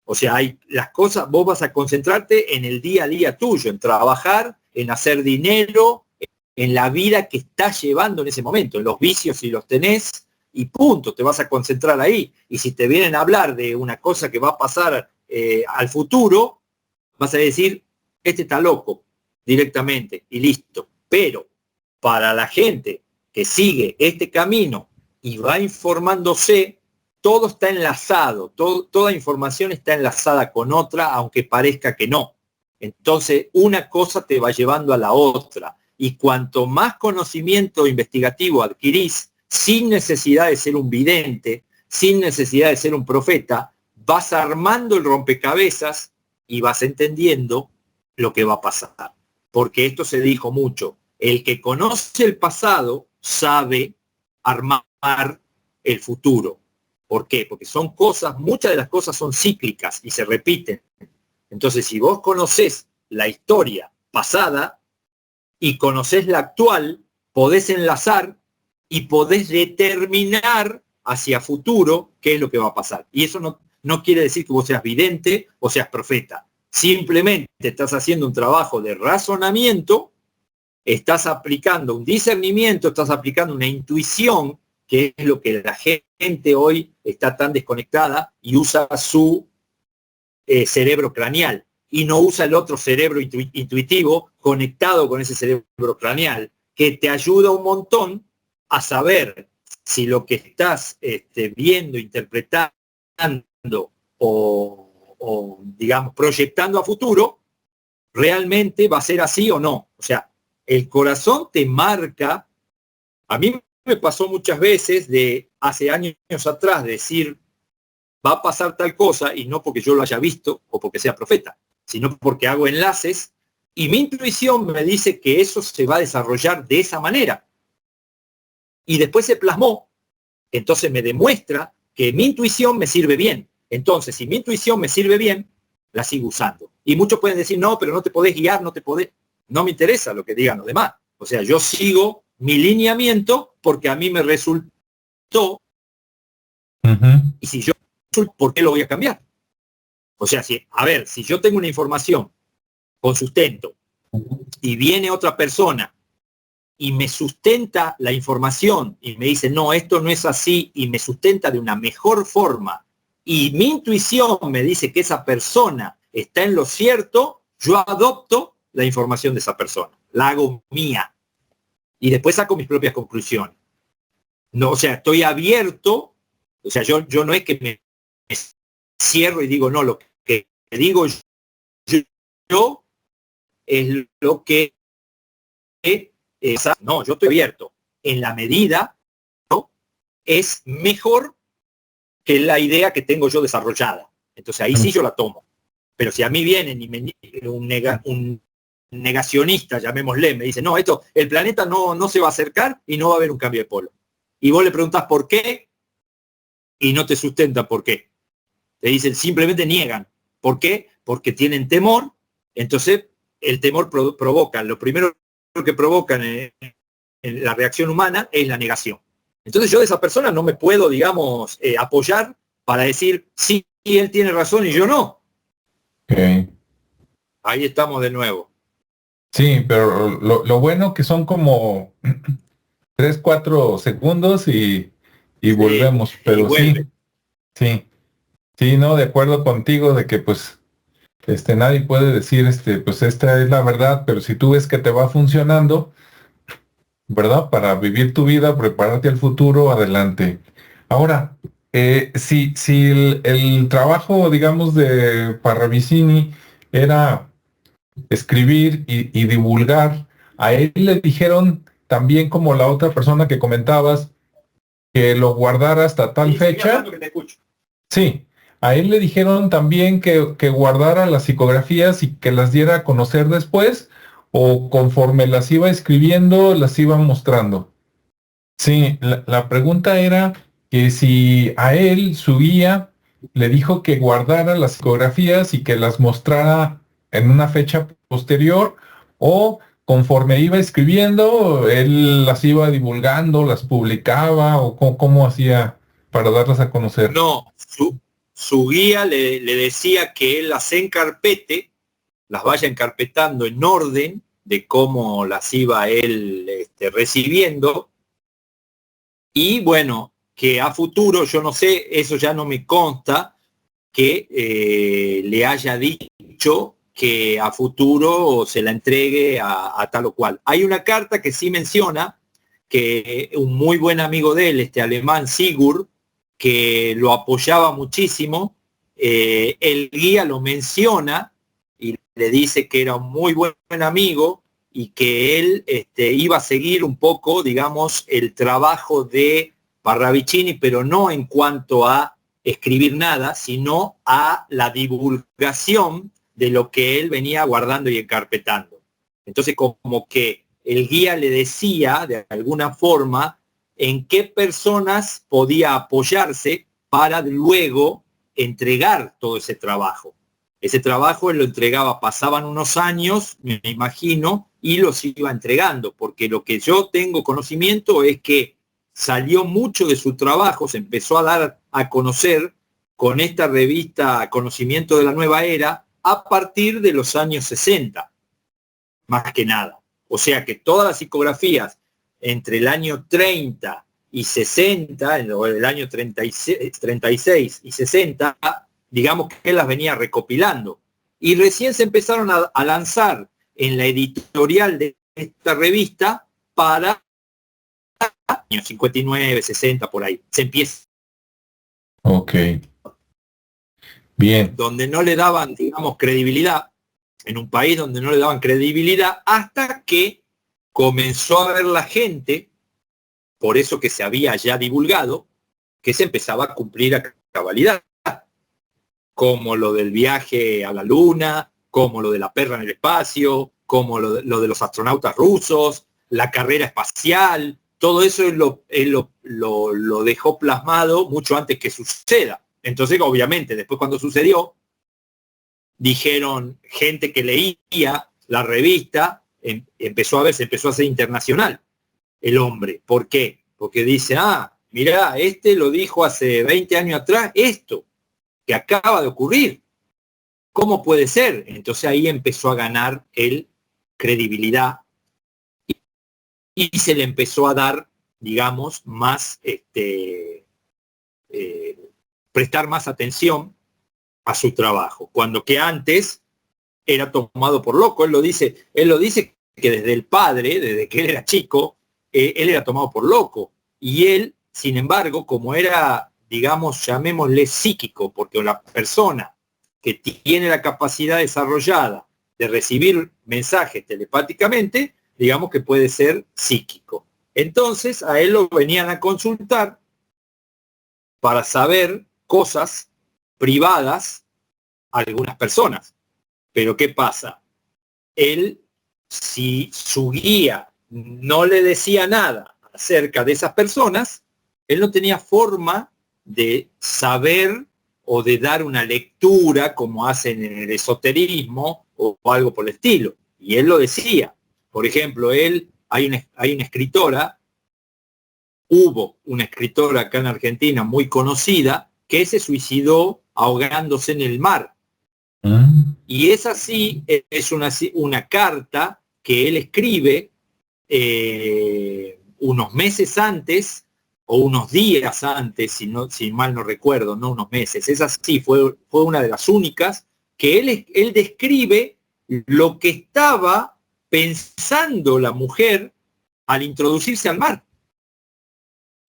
O sea, hay las cosas, vos vas a concentrarte en el día a día tuyo, en trabajar, en hacer dinero, en la vida que estás llevando en ese momento, en los vicios si los tenés, y punto, te vas a concentrar ahí. Y si te vienen a hablar de una cosa que va a pasar al futuro, vas a decir, este está loco, directamente, y listo. Pero para la gente que sigue este camino y va informándose, todo está enlazado, toda información está enlazada con otra, aunque parezca que no. Entonces, una cosa te va llevando a la otra. Y cuanto más conocimiento investigativo adquirís, sin necesidad de ser un vidente, sin necesidad de ser un profeta, vas armando el rompecabezas y vas entendiendo lo que va a pasar. Porque esto se dijo mucho. El que conoce el pasado sabe armar el futuro. ¿Por qué? Porque son cosas, muchas de las cosas son cíclicas y se repiten. Entonces, si vos conocés la historia pasada y conocés la actual, podés enlazar y podés determinar hacia futuro qué es lo que va a pasar. Y eso no quiere decir que vos seas vidente o seas profeta. Simplemente estás haciendo un trabajo de razonamiento, estás aplicando un discernimiento, estás aplicando una intuición, que es lo que la gente hoy está tan desconectada y usa su cerebro craneal y no usa el otro cerebro intuitivo conectado con ese cerebro craneal, que te ayuda un montón a saber si lo que estás viendo, interpretando o, digamos, proyectando a futuro, realmente va a ser así o no. O sea, el corazón te marca. A mí me pasó muchas veces de hace años atrás decir, va a pasar tal cosa, y no porque yo lo haya visto o porque sea profeta, sino porque hago enlaces, y mi intuición me dice que eso se va a desarrollar de esa manera. Y después se plasmó, entonces me demuestra que mi intuición me sirve bien. Entonces, si mi intuición me sirve bien, la sigo usando. Y muchos pueden decir, no, pero no te podés guiar, no me interesa lo que digan los demás. O sea, yo sigo mi lineamiento porque a mí me resultó, y si yo, ¿por qué lo voy a cambiar? O sea, si yo tengo una información con sustento y viene otra persona y me sustenta la información y me dice, no, esto no es así, y me sustenta de una mejor forma, y mi intuición me dice que esa persona está en lo cierto, yo adopto la información de esa persona, la hago mía, y después saco mis propias conclusiones. No, o sea, estoy abierto, o sea, yo no es que me cierro y digo, no, lo que digo yo es lo que no, yo estoy abierto en la medida, ¿no?, es mejor que la idea que tengo yo desarrollada. Entonces ahí sí yo la tomo. Pero si a mí vienen y un negacionista, llamémosle, me dice, no, el planeta no se va a acercar y no va a haber un cambio de polo. Y vos le preguntás por qué y no te sustentan por qué. Te dicen, simplemente niegan. ¿Por qué? Porque tienen temor. Entonces el temor provoca, lo primero que provocan en la reacción humana es la negación. Entonces yo de esa persona no me puedo, digamos, apoyar para decir, sí, él tiene razón y yo no.
Okay.
Ahí estamos de nuevo.
Sí, pero lo bueno que son como 3, 4 segundos y
Sí,
volvemos,
y
pero
vuelve.
sí, no, de acuerdo contigo de que pues nadie puede decir, pues esta es la verdad, pero si tú ves que te va funcionando, ¿verdad? Para vivir tu vida, prepararte al futuro, adelante. Ahora, si el trabajo, digamos, de Parravicini era escribir y divulgar, a él le dijeron también, como la otra persona que comentabas, que lo guardara hasta tal fecha.
Que te escucho.
Sí, a él le dijeron también que guardara las psicografías y que las diera a conocer después, o conforme las iba escribiendo, las iba mostrando. Sí, la pregunta era que si a él, su guía, le dijo que guardara las psicografías y que las mostrara en una fecha posterior, o conforme iba escribiendo, él las iba divulgando, las publicaba, o cómo hacía para darlas a conocer.
No, su guía le decía que él las encarpete, las vaya encarpetando en orden de cómo las iba él recibiendo. Y bueno, que a futuro, yo no sé, eso ya no me consta, que le haya dicho que a futuro se la entregue a tal o cual. Hay una carta que sí menciona que un muy buen amigo de él, este alemán Sigurd, que lo apoyaba muchísimo, el guía lo menciona y le dice que era un muy buen amigo y que él iba a seguir un poco, digamos, el trabajo de Parravicini, pero no en cuanto a escribir nada, sino a la divulgación de lo que él venía guardando y encarpetando. Entonces, como que el guía le decía, de alguna forma, en qué personas podía apoyarse para luego entregar todo ese trabajo. Ese trabajo él lo entregaba, pasaban unos años, me imagino, y los iba entregando, porque lo que yo tengo conocimiento es que salió mucho de su trabajo, se empezó a dar a conocer con esta revista Conocimiento de la Nueva Era a partir de los años 60, más que nada. O sea que todas las psicografías entre el año 30 y 60, o el año 36 y 60, digamos que él las venía recopilando. Y recién se empezaron a lanzar en la editorial de esta revista para años 59, 60, por ahí. Se empieza.
Ok. Bien.
Donde no le daban, digamos, credibilidad, en un país donde no le daban credibilidad, hasta que comenzó a ver la gente, por eso que se había ya divulgado, que se empezaba a cumplir a cabalidad, como lo del viaje a la luna, como lo de la perra en el espacio, como lo de los astronautas rusos, la carrera espacial, todo eso él lo dejó plasmado mucho antes que suceda. Entonces, obviamente, después cuando sucedió, dijeron, gente que leía la revista, empezó a ser internacional el hombre. ¿Por qué? Porque dice, mirá, este lo dijo hace 20 años atrás, esto que acaba de ocurrir. ¿Cómo puede ser? Entonces ahí empezó a ganar él credibilidad y se le empezó a dar, digamos, más, prestar más atención a su trabajo, cuando que antes era tomado por loco. Él lo dice que desde el padre, desde que él era chico, él era tomado por loco. Y él, sin embargo, como era, digamos, llamémosle psíquico, porque la persona que tiene la capacidad desarrollada de recibir mensajes telepáticamente, digamos que puede ser psíquico. Entonces a él lo venían a consultar para saber cosas privadas a algunas personas. Pero ¿qué pasa? Él, si su guía no le decía nada acerca de esas personas, él no tenía forma de saber o de dar una lectura como hacen en el esoterismo o algo por el estilo. Y él lo decía. Por ejemplo, hay una escritora, hubo una escritora acá en Argentina muy conocida que se suicidó ahogándose en el mar. Y es así, es una carta que él escribe unos meses antes o unos días antes, si mal no recuerdo, no unos meses. Es así, fue una de las únicas que él describe lo que estaba pensando la mujer al introducirse al mar.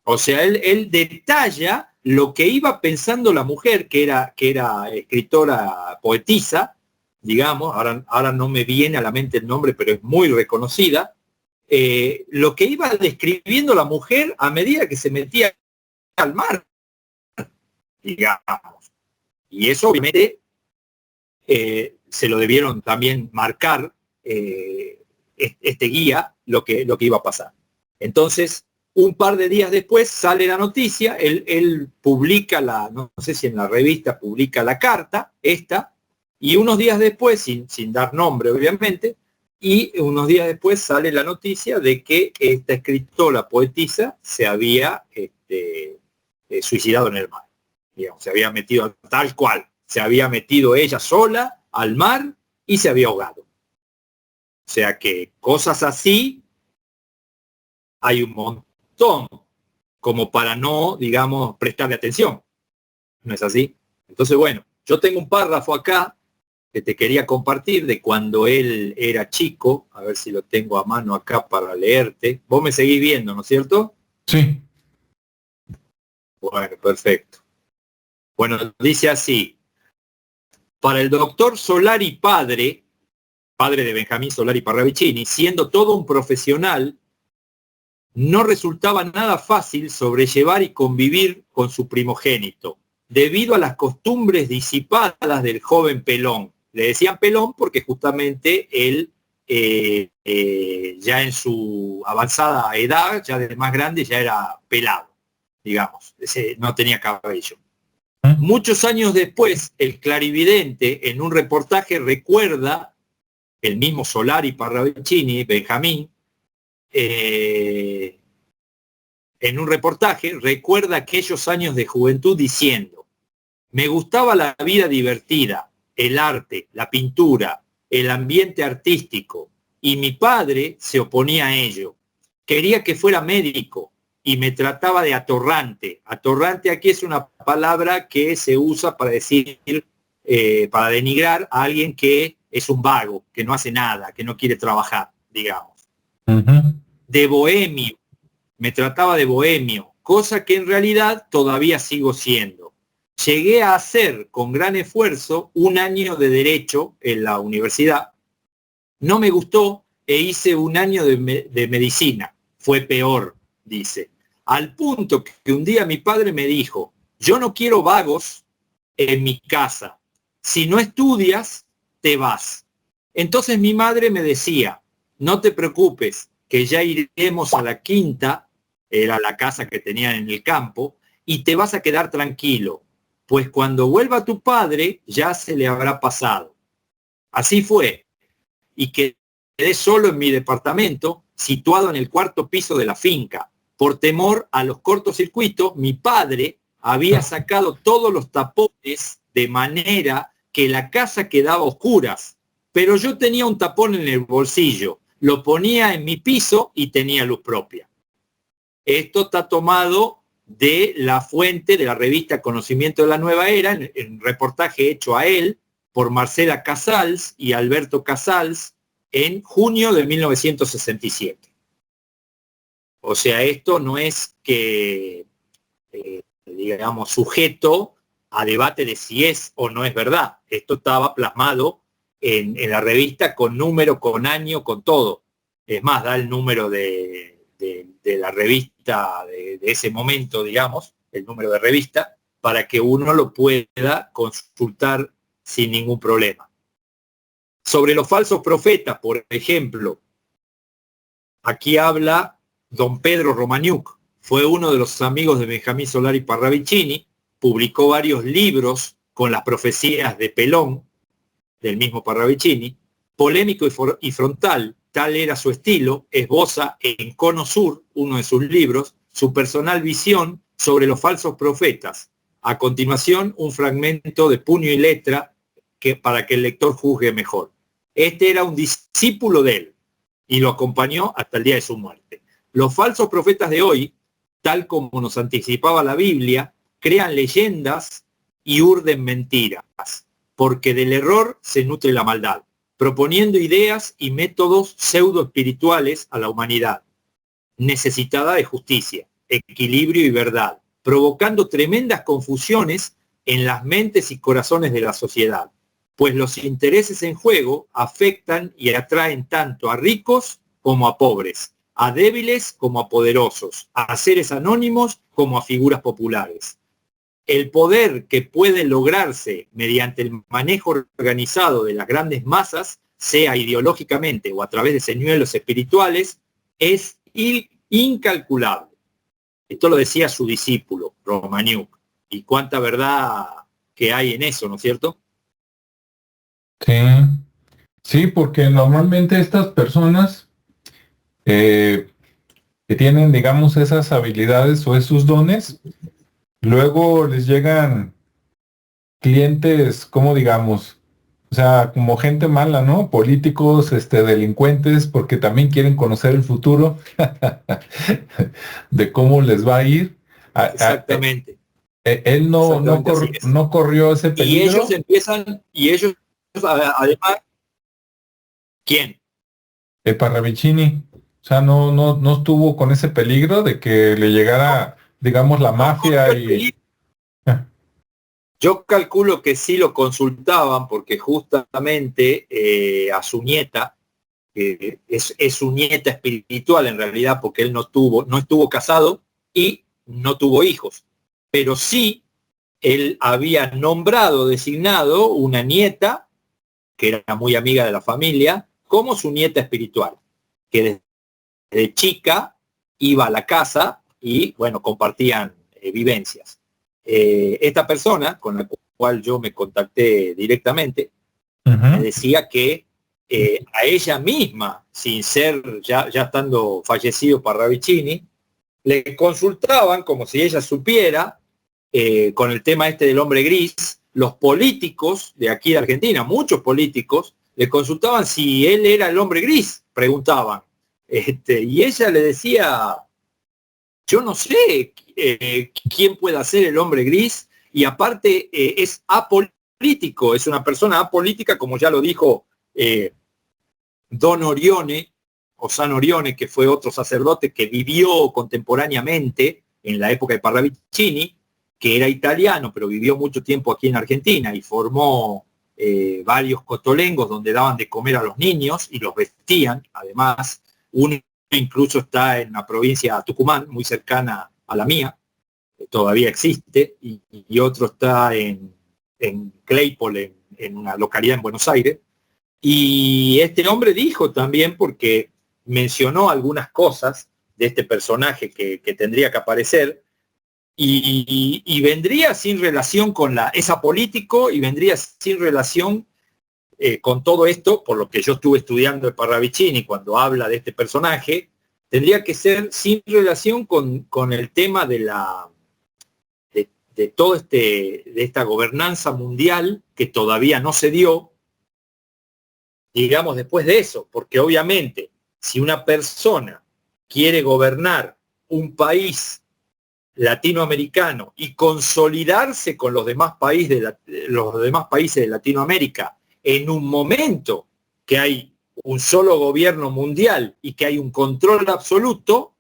O sea, él detalla lo que iba pensando la mujer, que era escritora, poetisa, digamos, ahora no me viene a la mente el nombre, pero es muy reconocida, lo que iba describiendo la mujer a medida que se metía al mar, digamos. Y eso obviamente se lo debieron también marcar este guía, lo que iba a pasar. Entonces, un par de días después sale la noticia, él publica no sé si en la revista publica la carta, y unos días después, sin dar nombre obviamente, y unos días después sale la noticia de que esta escritora poetisa se había suicidado en el mar. Digamos, se había metido tal cual, se había metido ella sola al mar y se había ahogado. O sea que cosas así hay un montón, como para no, digamos, prestarle atención. ¿No es así? Entonces, bueno, yo tengo un párrafo acá que te quería compartir de cuando él era chico, a ver si lo tengo a mano acá para leerte. Vos me seguís viendo, ¿no es cierto?
Sí.
Bueno, perfecto. Bueno, dice así: para el doctor Solari padre de Benjamín Solari Parravicini, siendo todo un profesional, no resultaba nada fácil sobrellevar y convivir con su primogénito, debido a las costumbres disipadas del joven Pelón. Le decían Pelón porque justamente él, ya en su avanzada edad, ya de más grande, ya era pelado, digamos, no tenía cabello. Muchos años después, el clarividente, en un reportaje, recuerda, el mismo Solari Parravicini, Benjamín, en un reportaje, recuerda aquellos años de juventud diciendo: me gustaba la vida divertida, el arte, la pintura, el ambiente artístico, y mi padre se oponía a ello. Quería que fuera médico y me trataba de atorrante. Atorrante aquí es una palabra que se usa para decir, para denigrar a alguien que es un vago, que no hace nada, que no quiere trabajar, digamos. De bohemio, me trataba de bohemio, cosa que en realidad todavía sigo siendo. Llegué a hacer con gran esfuerzo un año de derecho en la universidad. No me gustó e hice un año de medicina. Fue peor, dice. Al punto que un día mi padre me dijo: yo no quiero vagos en mi casa. Si no estudias, te vas. Entonces mi madre me decía: no te preocupes, que ya iremos a la quinta, era la casa que tenían en el campo, y te vas a quedar tranquilo. pues cuando vuelva tu padre ya se le habrá pasado. Así fue, y quedé solo en mi departamento, situado en el cuarto piso de la finca. Por temor a los cortocircuitos, mi padre había sacado todos los tapones de manera que la casa quedaba a oscuras, pero yo tenía un tapón en el bolsillo, lo ponía en mi piso y tenía luz propia. Esto está tomado de la fuente de la revista Conocimiento de la Nueva Era, en un reportaje hecho a él por Marcela Casals y Alberto Casals en junio de 1967. O sea, esto no es que, digamos, sujeto a debate de si es o no es verdad. Esto estaba plasmado en la revista con número, con año, con todo. Es más, da el número de la revista de ese momento, digamos, el número de revista, para que uno lo pueda consultar sin ningún problema. Sobre los falsos profetas, por ejemplo, aquí habla don Pedro Romaniuk, fue uno de los amigos de Benjamín Solari Parravicini, publicó varios libros con las profecías de Pelón, del mismo Parravicini, polémico y frontal, tal era su estilo, esboza en Cono Sur, uno de sus libros, su personal visión sobre los falsos profetas. A continuación, un fragmento de puño y letra para que el lector juzgue mejor. Este era un discípulo de él y lo acompañó hasta el día de su muerte. Los falsos profetas de hoy, tal como nos anticipaba la Biblia, crean leyendas y urden mentiras, porque del error se nutre la maldad, proponiendo ideas y métodos pseudo espirituales a la humanidad, necesitada de justicia, equilibrio y verdad, provocando tremendas confusiones en las mentes y corazones de la sociedad, pues los intereses en juego afectan y atraen tanto a ricos como a pobres, a débiles como a poderosos, a seres anónimos como a figuras populares. El poder que puede lograrse mediante el manejo organizado de las grandes masas, sea ideológicamente o a través de señuelos espirituales, es incalculable. Esto lo decía su discípulo, Romaniuk. Y cuánta verdad que hay en eso, ¿no es cierto?
Sí, sí, porque normalmente estas personas que tienen, digamos, esas habilidades o esos dones, luego les llegan clientes, ¿cómo digamos? O sea, como gente mala, ¿no? Políticos, delincuentes, porque también quieren conocer el futuro de cómo les va a ir.
Exactamente.
Él
Exactamente así es.
no corrió ese
Y ellos
peligro.
empiezan, y ellos además, ¿quién?
Parravicini. O sea, no estuvo con ese peligro de que le llegara, digamos, la
No corrió
mafia
el
y...
peligro. Yo calculo que sí lo consultaban porque justamente a su nieta, es su nieta espiritual en realidad, porque él no estuvo casado y no tuvo hijos, pero sí él había nombrado, designado una nieta que era muy amiga de la familia, como su nieta espiritual, que desde chica iba a la casa y, bueno, compartían vivencias. Esta persona, con la cual yo me contacté directamente, me decía que a ella misma, sin ser, ya estando fallecido Parravicini, le consultaban como si ella supiera, con el tema este del hombre gris, los políticos de aquí de Argentina, muchos políticos, le consultaban si él era el hombre gris, preguntaban. Y ella le decía, yo no sé quién puede ser el hombre gris, y aparte es apolítico, es una persona apolítica, como ya lo dijo Don Orione, o San Orione, que fue otro sacerdote que vivió contemporáneamente en la época de Parravicini, que era italiano, pero vivió mucho tiempo aquí en Argentina y formó varios cotolengos donde daban de comer a los niños y los vestían, además. Uno incluso está en la provincia de Tucumán, muy cercana a la mía, todavía existe, y otro está en Claypole, en una localidad en Buenos Aires. Y este hombre dijo también, porque mencionó algunas cosas de este personaje que tendría que aparecer, y vendría sin relación con es apolítico y vendría sin relación con todo esto, por lo que yo estuve estudiando de Parravicini cuando habla de este personaje, tendría que ser sin relación con el tema de todo de esta gobernanza mundial que todavía no se dio, digamos, después de eso, porque obviamente si una persona quiere gobernar un país latinoamericano y consolidarse con los demás países de Latinoamérica en un momento que hay un solo gobierno mundial y que hay un control absoluto,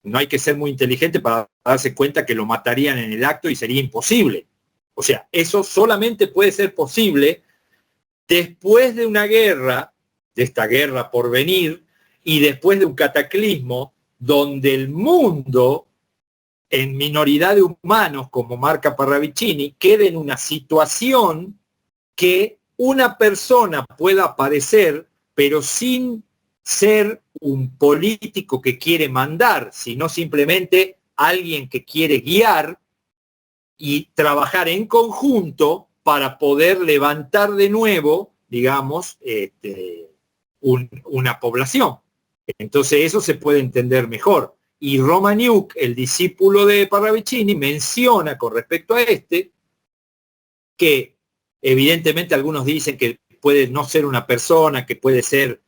no hay que ser muy inteligente para darse cuenta que lo matarían en el acto y sería imposible. O sea, eso solamente puede ser posible después de una guerra, de esta guerra por venir, y después de un cataclismo donde el mundo, en minoridad de humanos, como marca Parravicini, quede en una situación que una persona pueda aparecer, pero sin ser un político que quiere mandar, sino simplemente alguien que quiere guiar y trabajar en conjunto para poder levantar de nuevo, digamos, una población. Entonces eso se puede entender mejor. Y Romaniuk, el discípulo de Parravicini, menciona con respecto a que evidentemente algunos dicen que puede no ser una persona, que puede ser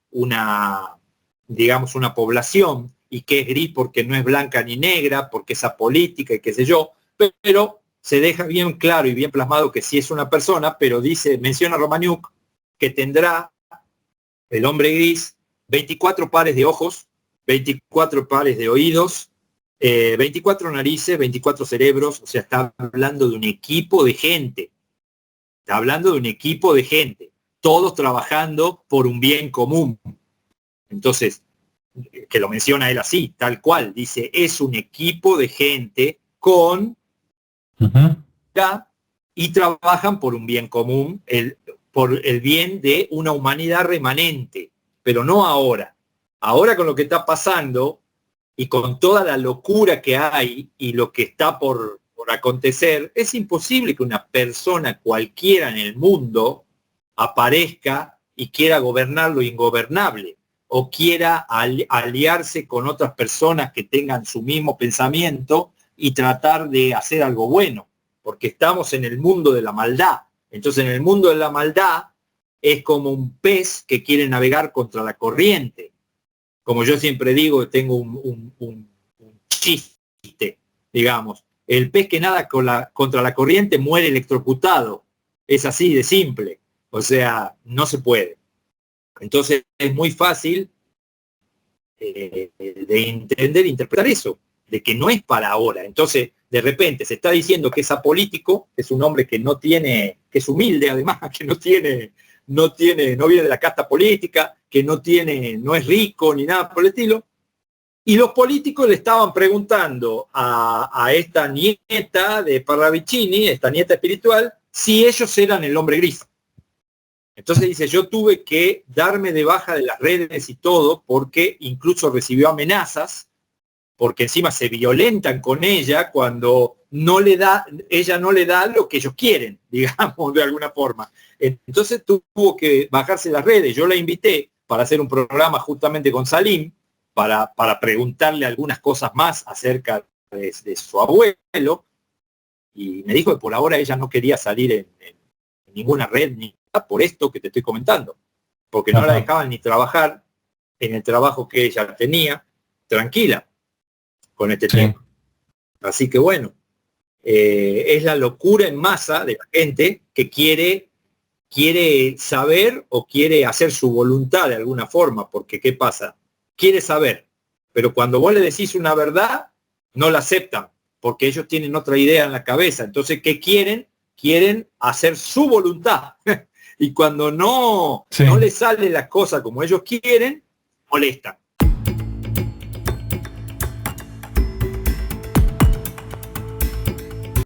digamos, una población, y que es gris porque no es blanca ni negra, porque es apolítica y qué sé yo, pero se deja bien claro y bien plasmado que sí es una persona, pero menciona Romaniuk que tendrá el hombre gris 24 pares de ojos, 24 pares de oídos, 24 narices, 24 cerebros, o sea, está hablando de un equipo de gente. Está hablando de un equipo de gente, todos trabajando por un bien común. Entonces, que lo menciona él así, tal cual, dice, es un equipo de gente con y trabajan por un bien común, por el bien de una humanidad remanente, pero no ahora. Ahora con lo que está pasando y con toda la locura que hay y lo que está por acontecer, es imposible que una persona cualquiera en el mundo aparezca y quiera gobernar lo ingobernable o quiera aliarse con otras personas que tengan su mismo pensamiento y tratar de hacer algo bueno, porque estamos en el mundo de la maldad. Entonces, en el mundo de la maldad es como un pez que quiere navegar contra la corriente. Como yo siempre digo, tengo un chiste, digamos. El pez que nada contra la corriente muere electrocutado. Es así de simple. O sea, no se puede. Entonces es muy fácil de entender e interpretar eso, de que no es para ahora. Entonces, de repente se está diciendo que es apolítico, que es un hombre que no tiene, que es humilde además, que no viene de la casta política, que no es rico ni nada por el estilo. Y los políticos le estaban preguntando a esta nieta de Parravicini, esta nieta espiritual, si ellos eran el hombre gris. Entonces dice, yo tuve que darme de baja de las redes y todo, porque incluso recibió amenazas, porque encima se violentan con ella cuando ella no le da lo que ellos quieren, digamos, de alguna forma. Entonces tuvo que bajarse las redes. Yo la invité para hacer un programa justamente con Salim, para preguntarle algunas cosas más acerca de su abuelo, y me dijo que por ahora ella no quería salir en ninguna red, ni por esto que te estoy comentando, porque no la dejaban ni trabajar en el trabajo que ella tenía, tranquila, con este tema. Así que bueno, es la locura en masa de la gente que quiere saber o quiere hacer su voluntad de alguna forma, porque ¿qué pasa? Quiere saber, pero cuando vos le decís una verdad, no la aceptan, porque ellos tienen otra idea en la cabeza. Entonces, ¿qué quieren? Quieren hacer su voluntad. Y cuando no les sale las cosas como ellos quieren, molestan.